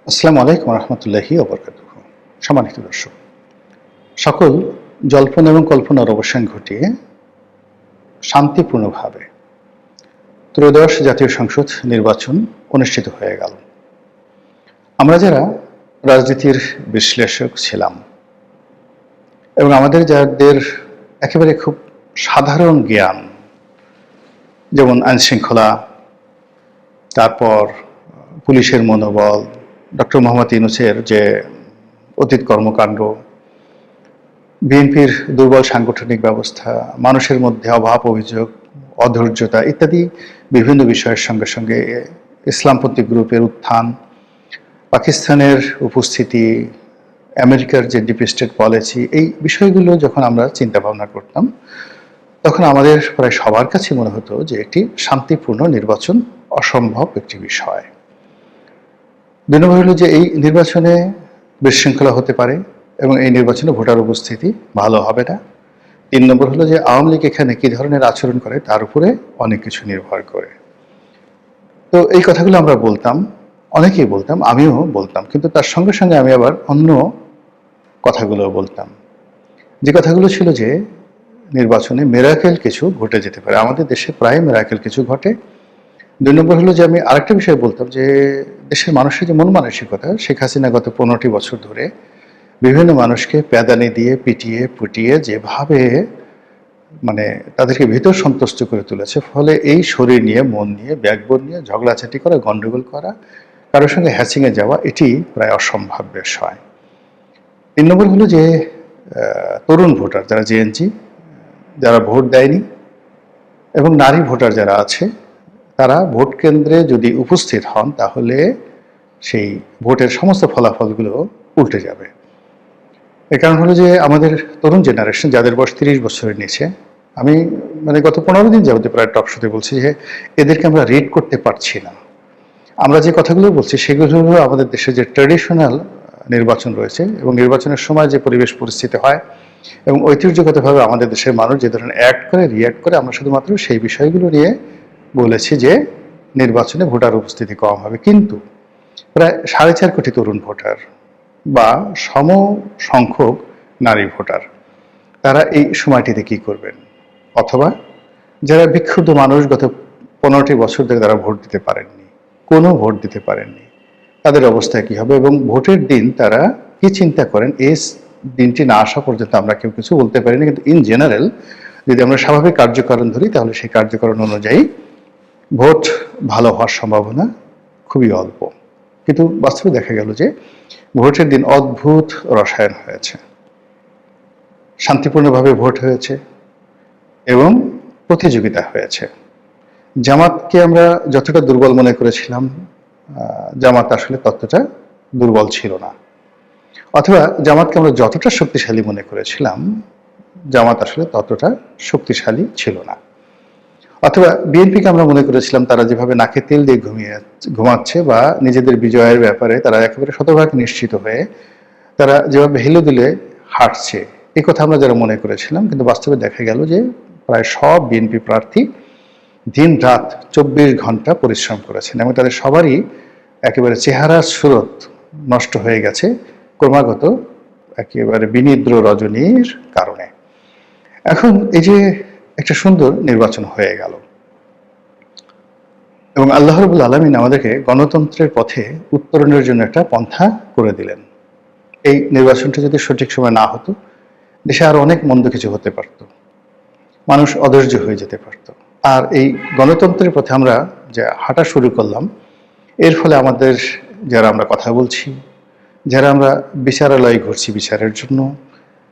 আসসালামু আলাইকুম রহমতুল্লাহি ওবরকাতুহ। সম্মানিত দর্শক, সকল জল্পনা এবং কল্পনার অবসান ঘটিয়ে শান্তিপূর্ণভাবে ত্রয়োদশ জাতীয় সংসদ নির্বাচন অনুষ্ঠিত হয়ে গেল। আমরা যারা রাজনীতির বিশ্লেষক ছিলাম এবং আমাদের যাদের একেবারে খুব সাধারণ জ্ঞান, যেমন আইনশৃঙ্খলা, তারপর পুলিশের মনোবল, ডক্টর মোহাম্মদ ইউনূসের যে অতীত কর্মকাণ্ড, বিএনপির দুর্বল সাংগঠনিক ব্যবস্থা, মানুষের মধ্যে অভাব, অভিযোগ, অধৈর্যতা ইত্যাদি বিভিন্ন বিষয়ের সঙ্গে সঙ্গে ইসলামপন্থী গ্রুপের উত্থান, পাকিস্তানের উপস্থিতি, আমেরিকার যে ডিপ স্টেট পলিসি, এই বিষয়গুলো যখন আমরা চিন্তা ভাবনা করতাম, তখন আমাদের প্রায় সবার কাছে মনে হতো যে একটি শান্তিপূর্ণ নির্বাচন অসম্ভব একটি বিষয়। দুই নম্বর হলো যে এই নির্বাচনে বিশৃঙ্খলা হতে পারে এবং এই নির্বাচনে ভোটার উপস্থিতি ভালো হবে না। তিন নম্বর হলো যে আওয়ামী লীগ এখানে কী ধরনের আচরণ করে তার উপরে অনেক কিছু নির্ভর করে। তো এই কথাগুলো আমরা বলতাম, অনেকেই বলতাম, আমিও বলতাম, কিন্তু তার সঙ্গে সঙ্গে আমি আবার অন্য কথাগুলো বলতাম, যে কথাগুলো ছিল যে নির্বাচনে মিরাকেল কিছু ঘটে যেতে পারে। আমাদের দেশে প্রায় মিরাকেল কিছু ঘটে। দুই নম্বর হলো যে আমি আরেকটা বিষয় বলতাম যে দেশের মানুষের যে মন মানসিকতা, শেখ হাসিনা গত 15টি বছর ধরে বিভিন্ন মানুষকে প্যাদানি দিয়ে পিটিয়ে পুটিয়ে যেভাবে তাদেরকে ভিতর সন্তুষ্ট করে তুলেছে, ফলে এই শরীর নিয়ে, মন নিয়ে, ব্যাকবোন নিয়ে ঝগড়াঝাটি করা, গন্ডগোল করা, কারোর সঙ্গে হ্যাচিংয়ে যাওয়া, এটি প্রায় অসম্ভব বিষয়। তিন নম্বর হলো যে তরুণ ভোটার যারা জেএনজি, যারা ভোট দেয়নি, এবং নারী ভোটার যারা আছে, তারা ভোট কেন্দ্রে যদি উপস্থিত হন তাহলে সেই ভোটের সমস্ত ফলাফলগুলো উল্টে যাবে। এর কারণ হলো যে আমাদের তরুণ জেনারেশন যাদের বয়স 30 বছরের নিচে, আমি গত 15 দিন যাবতীয় প্রায় টক শোতে বলছি যে এদেরকে আমরা রিড করতে পারছি না। আমরা যে কথাগুলো বলছি সেগুলো হলো আমাদের দেশে যে ট্র্যাডিশনাল নির্বাচন রয়েছে এবং নির্বাচনের সময় যে পরিবেশ পরিস্থিতি হয় এবং ঐতিহ্যগতভাবে আমাদের দেশের মানুষ যে ধরনের অ্যাক্ট করে, রিঅ্যাক্ট করে, আমরা শুধুমাত্র সেই বিষয়গুলো নিয়ে বলেছি যে নির্বাচনে ভোটার উপস্থিতি কম হবে। কিন্তু প্রায় 4.5 কোটি তরুণ ভোটার বা সম সংখ্যক নারী ভোটার, তারা এই সময়টিতে কি করবেন? অথবা যারা বিক্ষুব্ধ মানুষ, গত 15টি বছর ধরে তারা ভোট দিতে পারেননি, কোনো ভোট দিতে পারেননি, তাদের অবস্থা কি হবে এবং ভোটের দিন তারা কি চিন্তা করেন, এই দিনটি না আসা পর্যন্ত আমরা কেউ কিছু বলতে পারিনি। কিন্তু ইন জেনারেল যদি আমরা স্বাভাবিক কার্যকারণ ধরি তাহলে সেই কার্যকারণ অনুযায়ী ভোট ভালো হওয়ার সম্ভাবনা খুবই অল্প। কিন্তু বাস্তবে দেখা গেল যে ভোটের দিন অদ্ভুত রসায়ন হয়েছে, শান্তিপূর্ণভাবে ভোট হয়েছে এবং প্রতিযোগিতা হয়েছে। জামাতকে আমরা যতটা দুর্বল মনে করেছিলাম, জামাত আসলে ততটা দুর্বল ছিল না। অথবা জামাতকে আমরা যতটা শক্তিশালী মনে করেছিলাম, জামাত আসলে ততটা শক্তিশালী ছিল না। অথবা বিএনপিকে আমরা মনে করেছিলাম তারা যেভাবে নাকে তেল দিয়ে ঘুমাচ্ছে বা নিজেদের বিজয়ের ব্যাপারে তারা একেবারে শতভাগ নিশ্চিত হয়ে তারা যেভাবে হেলে দুলে হাঁটছে, এই কথা আমরা যারা মনে করেছিলাম, কিন্তু বাস্তবে দেখা গেল যে প্রায় সব বিএনপি প্রার্থী দিন রাত 24 ঘন্টা পরিশ্রম করেছেন এবং তাদের সবারই একেবারে চেহারা সুরত নষ্ট হয়ে গেছে ক্রমাগত একেবারে বিনিদ্র রজনীর কারণে। এখন এই যে একটা সুন্দর নির্বাচন হয়ে গেল এবং আল্লাহ রাব্বুল আলামিন আমাদেরকে গণতন্ত্রের পথে উত্তরণের জন্য একটা পন্থা করে দিলেন। এই নির্বাচনটা যদি সঠিক সময় না হতো, দেশে আরো অনেক মন্দ কিছু হতে পারত, মানুষ অধৈর্য হয়ে যেতে পারত। আর এই গণতন্ত্রের পথে আমরা যে হাঁটা শুরু করলাম, এর ফলে আমাদের যারা আমরা কথা বলছি, যারা আমরা বিচারালয়ে ঘুরছি বিচারের জন্য,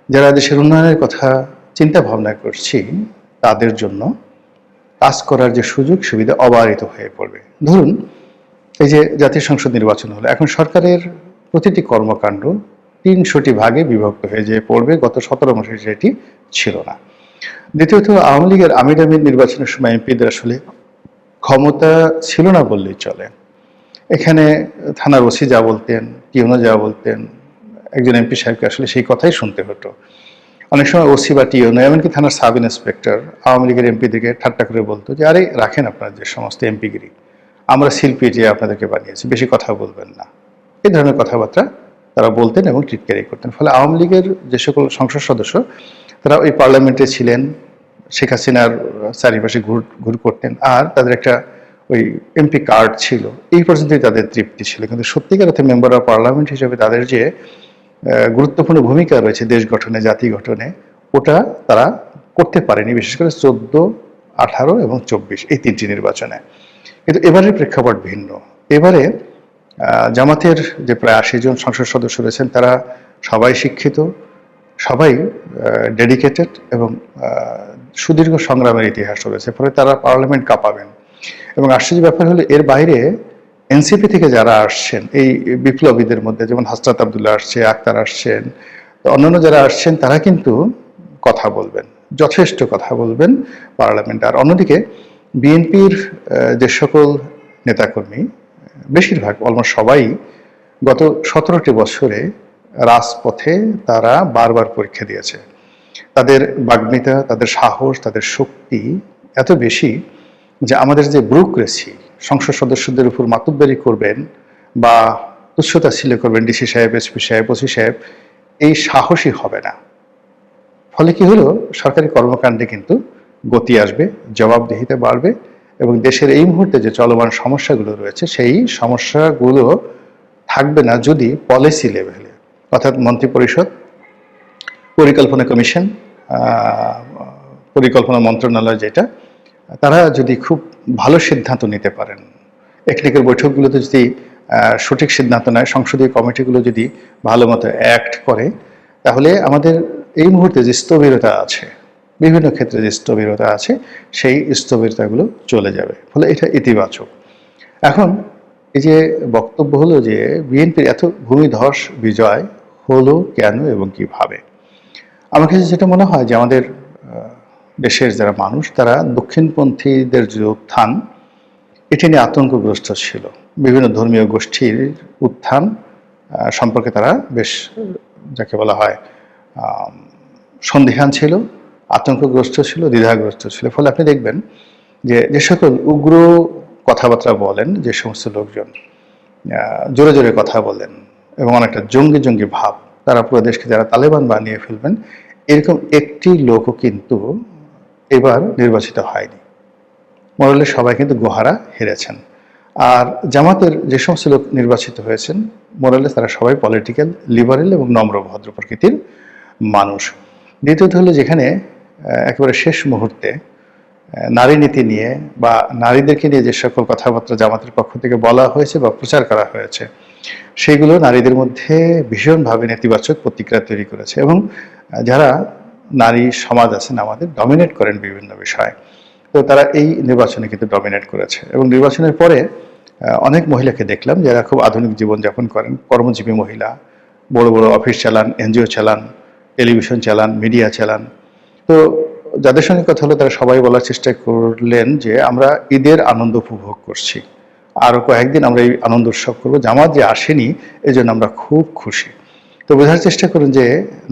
যারা দেশের উন্নয়নের কথা চিন্তা ভাবনা করছি, তাদের জন্য কাজ করার যে সুযোগ সুবিধা অবারিত হয়ে পড়বে। ধরুন এই যে জাতীয় সংসদ নির্বাচন হলো, এখন সরকারের প্রতিটি কর্মকাণ্ড 300টি ভাগে বিভক্ত হয়ে যেয়ে পড়বে, গত 17 মাসে সেটি ছিল না। দ্বিতীয়ত আওয়ামী লীগের আমির নির্বাচনের সময় এমপিদের আসলে ক্ষমতা ছিল না বললেই চলে। এখানে থানার ওসি যা বলতেন, টিওনো যা বলতেন, একজন এমপি সাহেবকে আসলে সেই কথাই শুনতে হতো। অনেক সময় ওসি বা টিওনো, এমনকি থানার সাব ইন্সপেক্টর আওয়ামী লীগের এমপিদেরকে ঠাট্টা করে বলতো যে আরে রাখেন আপনার যে সমস্ত এমপিগিরি, আমরা সিল পিটিয়ে আপনাদেরকে বানিয়েছি, বেশি কথা বলবেন না। এই ধরনের কথাবার্তা তারা বলতেন এবং টিটকারি করতেন। ফলে আওয়ামী লীগের যে সকল সংসদ সদস্য তারা ওই পার্লামেন্টে ছিলেন, শেখ হাসিনার চারিপাশে ঘুর করতেন, আর তাদের একটা ওই এমপি কার্ড ছিল, এই পর্যন্তই তাদের তৃপ্তি ছিল। কিন্তু সত্যিকার অর্থে মেম্বার অফ পার্লামেন্ট হিসেবে তাদের যে গুরুত্বপূর্ণ ভূমিকা রয়েছে দেশ গঠনে, জাতি গঠনে, ওটা তারা করতে পারেনি, বিশেষ করে 14, 18 এবং 24 এই 3টি নির্বাচনে। কিন্তু এবারের প্রেক্ষাপট ভিন্ন। এবারে জামাতের যে প্রায় 80 জন সংসদ সদস্য রয়েছেন তারা সবাই শিক্ষিত, সবাই ডেডিকেটেড এবং সুদীর্ঘ সংগ্রামের ইতিহাস রয়েছে, ফলে তারা পার্লামেন্ট কাঁপাবেন। এবং আশ্চর্য ব্যাপার হলো এর বাইরে এনসিপি থেকে যারা আসছেন এই বিপ্লবীদের মধ্যে, যেমন হাসনাত আবদুল্লাহ আসছে, আক্তার আসছেন, অন্যান্য যারা আসছেন তারা কিন্তু কথা বলবেন, যথেষ্ট কথা বলবেন পার্লামেন্টে। আর অন্যদিকে বিএনপির যে সকল নেতাকর্মী, বেশিরভাগ অলমোস্ট সবাই গত 17টি বছরে রাজপথে তারা বারবার পরীক্ষা দিয়েছে। তাদের বাগ্মিতা, তাদের সাহস, তাদের শক্তি এত বেশি যে আমাদের যে ব্যুরোক্রেসি, সংসদ সদস্যদের উপর মাতুব্বারি করবেন বা তুচ্ছতাচ্ছিল্য করবেন ডিসি সাহেব, এসপি সাহেব, ওসি সাহেব, এই সাহসই হবে না। ফলে কি হলো, সরকারি কর্মকাণ্ডে কিন্তু গতি আসবে, জবাবদিহিতা বাড়বে এবং দেশের এই মুহূর্তে যে চলমান সমস্যাগুলো রয়েছে সেই সমস্যাগুলো থাকবে না যদি পলিসি লেভেলে, অর্থাৎ মন্ত্রিপরিষদ, পরিকল্পনা কমিশন, পরিকল্পনা মন্ত্রণালয় যেটা, তারা যদি খুব ভালো সিদ্ধান্ত নিতে পারেন, টেকনিক্যাল বৈঠকগুলোতে যদি সঠিক সিদ্ধান্ত নেয়, সংসদীয় কমিটিগুলো যদি ভালো মতো অ্যাক্ট করে, তাহলে আমাদের এই মুহূর্তে যে স্থবিরতা আছে, বিভিন্ন ক্ষেত্রে যে স্থবিরতা আছে, সেই স্থবিরতাগুলো চলে যাবে। ফলে এটা ইতিবাচক। এখন এই যে বক্তব্য হলো যে বিএনপির এত ভূমিধস বিজয় হলো কেন এবং কিভাবে, আমার কাছে যেটা মনে হয় যে আমাদের দেশের যারা মানুষ তারা দক্ষিণপন্থীদের যে উত্থান, এটি নিয়ে আতঙ্কগ্রস্ত ছিল। বিভিন্ন ধর্মীয় গোষ্ঠীর উত্থান সম্পর্কে তারা বেশ, যাকে বলা হয়, সন্দিহান ছিল, আতঙ্কগ্রস্ত ছিল, দ্বিধাগ্রস্ত ছিল। ফলে আপনি দেখবেন যে যে সকল উগ্র কথাবার্তা বলেন, যে সমস্ত লোকজন জোরে জোরে কথা বলেন এবং অনেকটা জঙ্গি জঙ্গি ভাব, তারা পুরো দেশকে যারা তালেবান বানিয়ে ফেলবেন, এরকম একটি লোকও কিন্তু এবার নির্বাচিত হয়নি। মোরালে সবাই কিন্তু গোহারা হেরেছেন। আর জামাতের যে সমস্ত লোক নির্বাচিত হয়েছেন, মোরালে তারা সবাই পলিটিক্যাল, লিবারেল এবং নম্র ভদ্র প্রকৃতির মানুষ। দ্বিতীয়ত হলো, যেখানে একেবারে শেষ মুহূর্তে নারী নীতি নিয়ে বা নারীদেরকে নিয়ে যে সকল কথাবার্তা জামাতের পক্ষ থেকে বলা হয়েছে বা প্রচার করা হয়েছে, সেগুলো নারীদের মধ্যে ভীষণভাবে নেতিবাচক প্রতিক্রিয়া তৈরি করেছে। এবং যারা নারী সমাজ আছেন আমাদের, ডমিনেট করেন বিভিন্ন বিষয়ে, তো তারা এই নির্বাচনে কিন্তু ডমিনেট করেছে। এবং নির্বাচনের পরে অনেক মহিলাকে দেখলাম যারা খুব আধুনিক জীবনযাপন করেন, কর্মজীবী মহিলা, বড় বড় অফিস চালান, এনজিও চালান, টেলিভিশন চালান, মিডিয়া চালান। তো যাদের সঙ্গে কথা হলো তারা সবাই বলার চেষ্টা করলেন যে আমরা ঈদের আনন্দ উপভোগ করছি, আরও কয়েকদিন আমরা এই আনন্দ উৎসব করবো, জামাত যে আসেনি এই জন্য আমরা খুব খুশি। তো বোঝার চেষ্টা করুন যে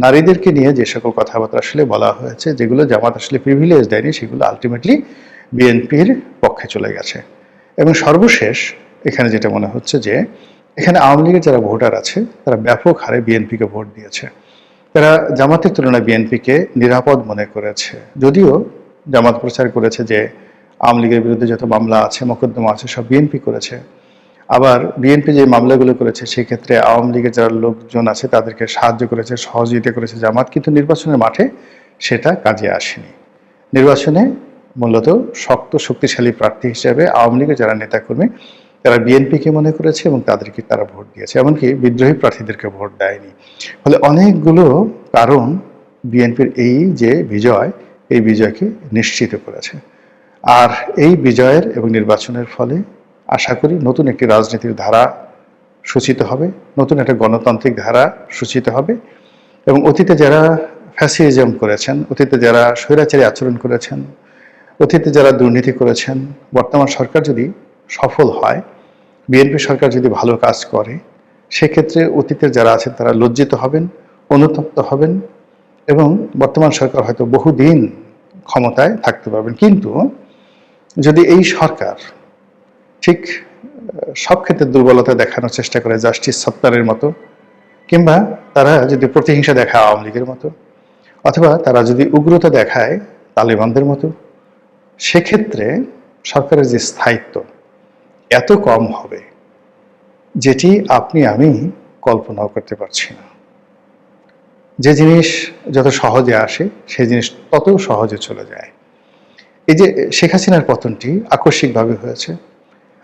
নারীদেরকে নিয়ে যে সকল কথাবার্তা আসলে বলা হয়েছে, যেগুলো জামাত আসলে প্রিভিলেজ দেয়নি, সেগুলো আলটিমেটলি বিএনপির পক্ষে চলে গেছে। এবং সর্বশেষ এখানে যেটা মনে হচ্ছে যে এখানে আওয়ামী লীগের যারা ভোটার আছে তারা ব্যাপক হারে বিএনপিকে ভোট দিয়েছে। তারা জামাতের তুলনায় বিএনপিকে নিরাপদ মনে করেছে। যদিও জামাত প্রচার করেছে যে আওয়ামী লীগের বিরুদ্ধে যত মামলা আছে, মোকদ্দমা আছে, সব বিএনপি করেছে। আবার বিএনপি যে মামলাগুলো করেছে সেই ক্ষেত্রে আওয়ামী লীগের যারা লোকজন আছে তাদেরকে সাহায্য করেছে, সহযোগিতা করেছে জামাত, কিন্তু নির্বাচনের মাঠে সেটা কাজে আসেনি। নির্বাচনে মূলত শক্ত শক্তিশালী প্রার্থী হিসেবে আওয়ামী লীগের যারা নেতাকর্মী তারা বিএনপিকে মনে করেছে এবং তাদেরকে তারা ভোট দিয়েছে, এমনকি বিদ্রোহী প্রার্থীদেরকে ভোট দেয়নি। ফলে অনেকগুলো কারণ বিএনপির এই যে বিজয়, এই বিজয়কে নিশ্চিত করেছে। আর এই বিজয়ের এবং নির্বাচনের ফলে আশা করি নতুন একটি রাজনীতির ধারা সূচিত হবে, নতুন একটা গণতান্ত্রিক ধারা সূচিত হবে। এবং অতীতে যারা ফ্যাসিজম করেছেন, অতীতে যারা স্বৈরাচারী আচরণ করেছেন, অতীতে যারা দুর্নীতি করেছেন, বর্তমান সরকার যদি সফল হয়, বিএনপি সরকার যদি ভালো কাজ করে, সেক্ষেত্রে অতীতের যারা আছেন তারা লজ্জিত হবেন, অনুতপ্ত হবেন এবং বর্তমান সরকার হয়তো বহুদিন ক্ষমতায় থাকতে পারবেন। কিন্তু যদি এই সরকার ঠিক সব ক্ষেত্রে দুর্বলতা দেখানোর চেষ্টা করে জাস্টিস সত্তারের মতো, কিংবা তারা যদি প্রতিহিংসা দেখায় আওয়ামী লীগের মতো, অথবা তারা যদি উগ্রতা দেখায় তালেবানদের মতো, সেক্ষেত্রে সরকারের যে স্থায়িত্ব এত কম হবে যেটি আপনি আমি কল্পনাও করতে পারছি না। যে জিনিস যত সহজে আসে সেই জিনিস তত সহজে চলে যায়। এই যে শেখ হাসিনার পতনটি আকস্মিকভাবে হয়েছে,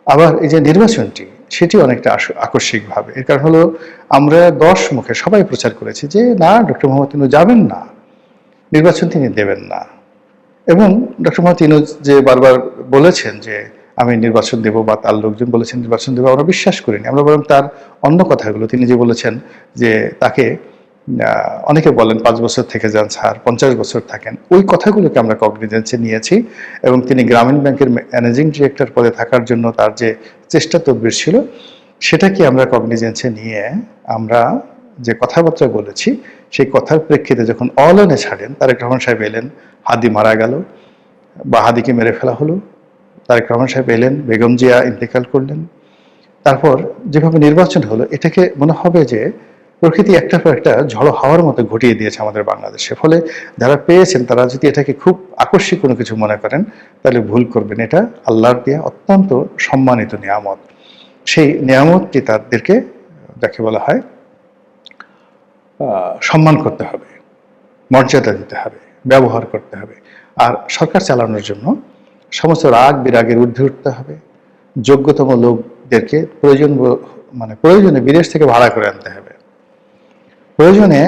আবার এই যে নির্বাচনটি সেটি অনেকটা আকস্মিকভাবে। এর কারণ হলো আমরা 10 মুখে সবাই প্রচার করেছি যে না, ডক্টর মোহাম্মদ ইউনূস যাবেন না, নির্বাচন তিনি দেবেন না। এবং ডক্টর মোহাম্মদ ইউনূস যে বারবার বলেছেন যে আমি নির্বাচন দেব, বা তার লোকজন বলেছেন নির্বাচন দেব, আমরা বিশ্বাস করিনি। আমরা বরং তার অন্য কথাগুলো, তিনি যে বলেছেন যে তাকে অনেকে বলেন 5 বছর থেকে যান স্যার, 50 বছর থাকেন, ওই কথাগুলোকে আমরা কগনিজেন্সে নিয়েছি। এবং তিনি গ্রামীণ ব্যাংকের ম্যানেজিং ডিরেক্টর পদে থাকার জন্য তার যে চেষ্টা তদবির ছিল, সেটাকে আমরা কগনিজেন্সে নিয়ে আমরা যে কথাবার্তা বলেছি, সেই কথার প্রেক্ষিতে যখন অলানে ছাড়েন, তারেক রহমান সাহেব এলেন, হাদি মারা গেল বা হাদিকে মেরে ফেলা হলো, তারেক রহমান সাহেব এলেন, বেগম জিয়া ইন্তেকাল করলেন, তারপর যেভাবে নির্বাচন হলো, এটাকে মনে হবে যে প্রকৃতি একটার পর একটা ঝড়ো হাওয়ার মতো ঘটিয়ে দিয়েছে আমাদের বাংলাদেশে। ফলে যারা পেয়েছেন তারা যদি এটাকে খুব আকস্মিক কোনো কিছু মনে করেন, তাহলে ভুল করবেন। এটা আল্লাহর দেয়া অত্যন্ত সম্মানিত নিয়ামত। সেই নিয়ামতটি তাদেরকে, যাকে বলা হয়, সম্মান করতে হবে, মর্যাদা দিতে হবে, ব্যবহার করতে হবে। আর সরকার চালানোর জন্য সমস্ত রাগ বিরাগের ঊর্ধ্বে উঠতে হবে। যোগ্যতম লোকদেরকে প্রয়োজনে বিদেশ থেকে ভাড়া করে আনতে হবে, প্রয়োজনে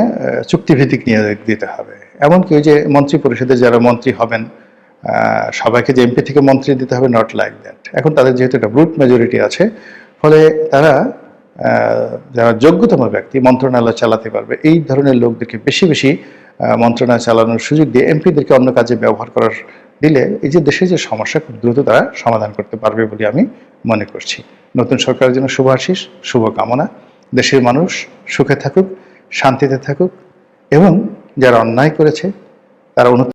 চুক্তিভিত্তিক নিয়োগ দিতে হবে। এমনকি ওই যে মন্ত্রী পরিষদে যারা মন্ত্রী হবেন, সবাইকে যে এমপি থেকে মন্ত্রী দিতে হবে, নট লাইক দ্যাট। এখন তাদের যেহেতু একটা ব্রুট মেজরিটি আছে, ফলে তারা যারা যোগ্যতম ব্যক্তি মন্ত্রণালয় চালাতে পারবে, এই ধরনের লোকদেরকে বেশি বেশি মন্ত্রণালয় চালানোর সুযোগ দিয়ে এমপিদেরকে অন্য কাজে ব্যবহার করার দিলে এই যে দেশের যে সমস্যা খুব দ্রুত তারা সমাধান করতে পারবে বলে আমি মনে করছি। নতুন সরকারের জন্য শুভ আশিস, শুভকামনা। দেশের মানুষ সুখে থাকুক, শান্তিতে থাকুক, এবং যারা অন্যায় করেছে তারা